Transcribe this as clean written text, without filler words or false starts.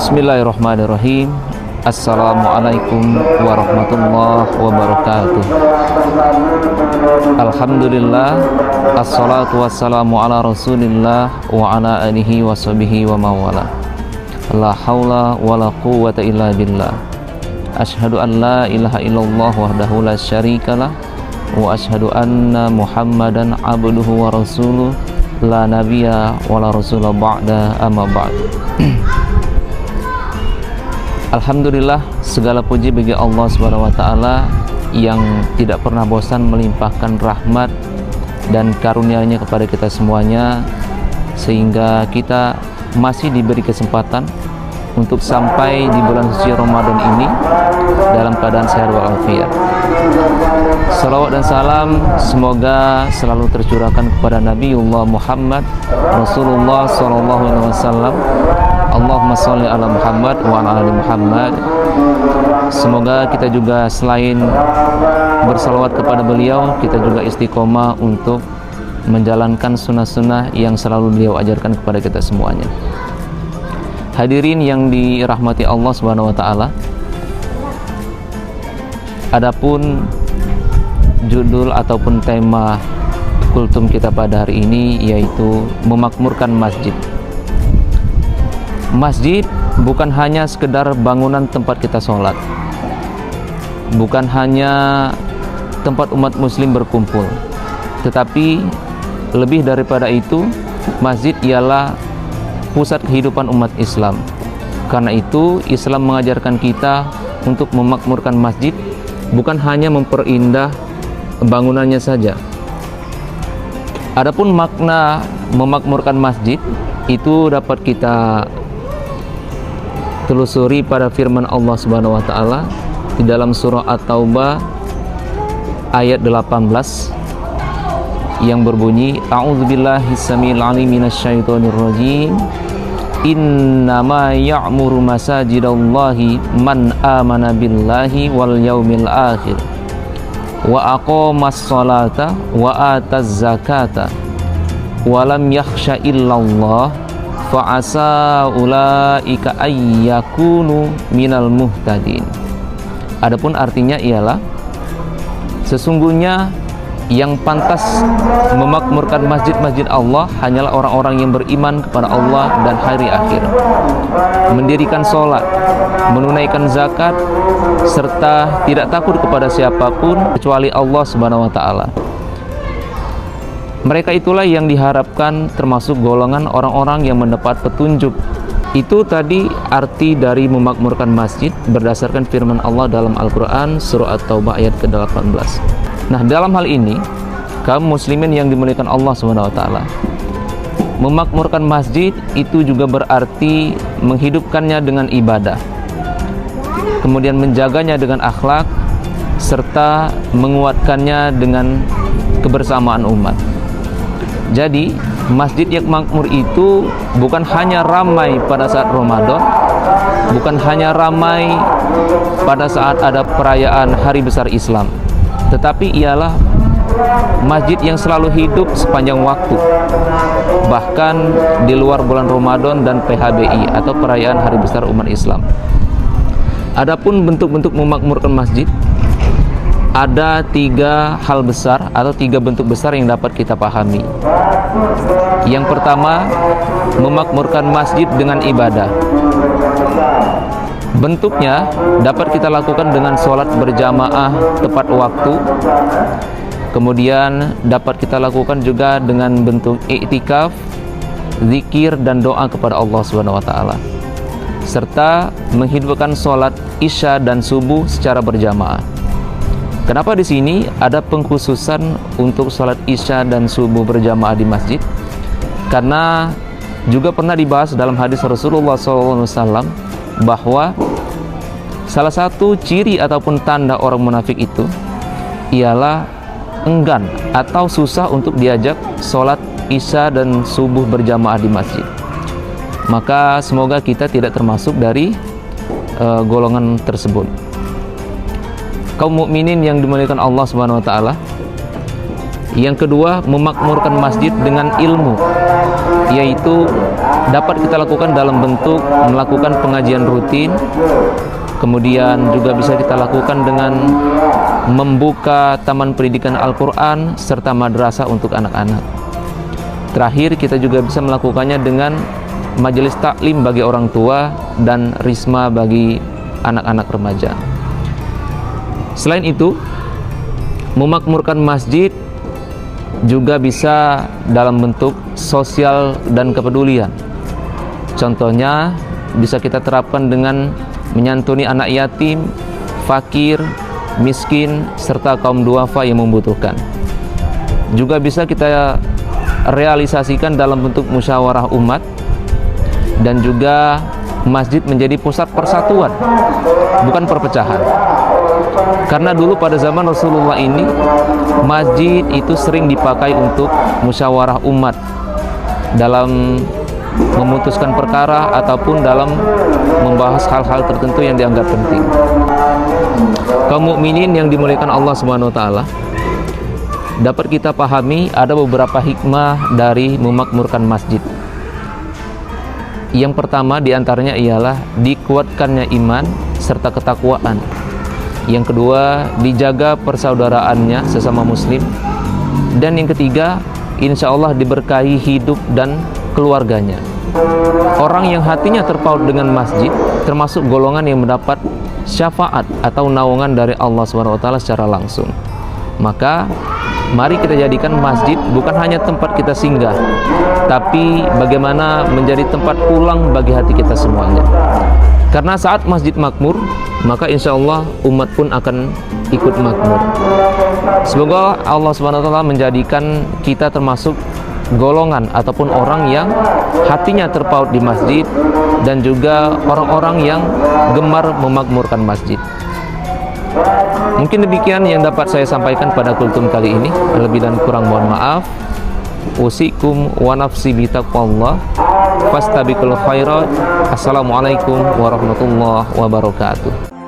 Bismillahirrahmanirrahim. Assalamualaikum warahmatullahi wabarakatuh. Alhamdulillah, assalatu wassalamu ala rasulillah wa ala alihi wa sahbihi wa mawala. La hawla wa la quwwata illa billah. Ashhadu an la ilaha illallah wahdahu la syarikalah, wa ashhadu anna muhammadan abduhu wa rasuluh, la nabiyya wa la rasulah ba'da, amma ba'd. Alhamdulillah, segala puji bagi Allah Subhanahu wa taala yang tidak pernah bosan melimpahkan rahmat dan karunia-Nya kepada kita semuanya, sehingga kita masih diberi kesempatan untuk sampai di bulan suci Ramadan ini dalam keadaan sehat walafiat. Salawat dan salam semoga selalu tercurahkan kepada Nabiullah Muhammad Rasulullah SAW. Allahumma sholli ala Muhammad wa ala ali Muhammad. Semoga kita juga selain bersalawat kepada beliau, kita juga istiqomah untuk menjalankan sunnah-sunnah yang selalu beliau ajarkan kepada kita semuanya. Hadirin yang dirahmati Allah Subhanahu wa taala, adapun judul ataupun tema kultum kita pada hari ini yaitu memakmurkan masjid. Masjid bukan hanya sekedar bangunan tempat kita sholat, bukan hanya tempat umat muslim berkumpul, tetapi lebih daripada itu, masjid ialah pusat kehidupan umat Islam. Karena itu Islam mengajarkan kita untuk memakmurkan masjid, bukan hanya memperindah bangunannya saja. Adapun makna memakmurkan masjid itu dapat kita telusuri pada firman Allah Subhanahu wa taala di dalam surah At-Taubah ayat 18 yang berbunyi, a'udzubillahi samil alim minasyaitonir rajim, innama ya'muru masajidallahi man amana billahi wal yaumil akhir wa aqamas sholata wa ataz zakata wa lam yakhsha illallah fa'asa ulaika ayyakunu minal muhtadin. Adapun artinya ialah sesungguhnya yang pantas memakmurkan masjid-masjid Allah hanyalah orang-orang yang beriman kepada Allah dan hari akhir, mendirikan sholat, menunaikan zakat, serta tidak takut kepada siapapun kecuali Allah Subhanahu wa taala. Mereka itulah yang diharapkan termasuk golongan orang-orang yang mendapat petunjuk. Itu tadi arti dari memakmurkan masjid berdasarkan firman Allah dalam Al-Quran surah At-Taubah ayat ke-18. Nah, dalam hal ini kaum muslimin yang dimuliakan Allah SWT, memakmurkan masjid itu juga berarti menghidupkannya dengan ibadah, kemudian menjaganya dengan akhlak, serta menguatkannya dengan kebersamaan umat. Jadi masjid yang makmur itu bukan hanya ramai pada saat Ramadan, bukan hanya ramai pada saat ada perayaan hari besar Islam, tetapi ialah masjid yang selalu hidup sepanjang waktu, bahkan di luar bulan Ramadan dan PHBI atau perayaan hari besar umat Islam. Adapun bentuk-bentuk memakmurkan masjid, ada 3 hal besar atau 3 bentuk besar yang dapat kita pahami. Yang pertama, memakmurkan masjid dengan ibadah. Bentuknya dapat kita lakukan dengan sholat berjamaah tepat waktu. Kemudian dapat kita lakukan juga dengan bentuk i'tikaf, zikir dan doa kepada Allah Subhanahu wa taala, serta menghidupkan sholat isya dan subuh secara berjamaah. Kenapa di sini ada pengkhususan untuk sholat isya dan subuh berjamaah di masjid? Karena juga pernah dibahas dalam hadis Rasulullah SAW bahwa salah satu ciri ataupun tanda orang munafik itu ialah enggan atau susah untuk diajak sholat isya dan subuh berjamaah di masjid. Maka semoga kita tidak termasuk dari golongan tersebut. Kaum mukminin yang dimuliakan Allah Subhanahu wa taala, Yang kedua, memakmurkan masjid dengan ilmu. yaitu dapat kita lakukan dalam bentuk melakukan pengajian rutin, kemudian juga bisa kita lakukan dengan membuka taman pendidikan Al-Quran serta madrasah untuk anak-anak. Terakhir, kita juga bisa melakukannya dengan majelis taklim bagi orang tua dan risma bagi anak-anak remaja. Selain itu, memakmurkan masjid juga bisa dalam bentuk sosial dan kepedulian. Contohnya bisa kita terapkan dengan menyantuni anak yatim, fakir, miskin, serta kaum duafa yang membutuhkan. Juga bisa kita realisasikan dalam bentuk musyawarah umat, dan juga masjid menjadi pusat persatuan, bukan perpecahan. Karena dulu pada zaman Rasulullah ini, masjid itu sering dipakai untuk musyawarah umat dalam memutuskan perkara ataupun dalam membahas hal-hal tertentu yang dianggap penting. Kaum mukminin yang dimuliakan Allah Subhanahu wa taala, dapat kita pahami ada beberapa hikmah dari memakmurkan masjid. Yang pertama diantaranya ialah dikuatkannya iman serta ketakwaan. Yang kedua, dijaga persaudaraannya sesama muslim. Dan yang ketiga, insya Allah diberkahi hidup dan keluarganya. Orang yang hatinya terpaut dengan masjid termasuk golongan yang mendapat syafaat atau naungan dari Allah SWT secara langsung. Maka mari kita jadikan masjid bukan hanya tempat kita singgah, tapi bagaimana menjadi tempat pulang bagi hati kita semuanya. Karena saat masjid makmur, maka insya Allah umat pun akan ikut makmur. Semoga Allah SWT menjadikan kita termasuk golongan ataupun orang yang hatinya terpaut di masjid, dan juga orang-orang yang gemar memakmurkan masjid. Mungkin demikian yang dapat saya sampaikan pada kultum kali ini. Lebih dan kurang mohon maaf. Usikum wa nafsi bi taqwallah fastabiqul khairat. Assalamualaikum warahmatullahi wabarakatuh.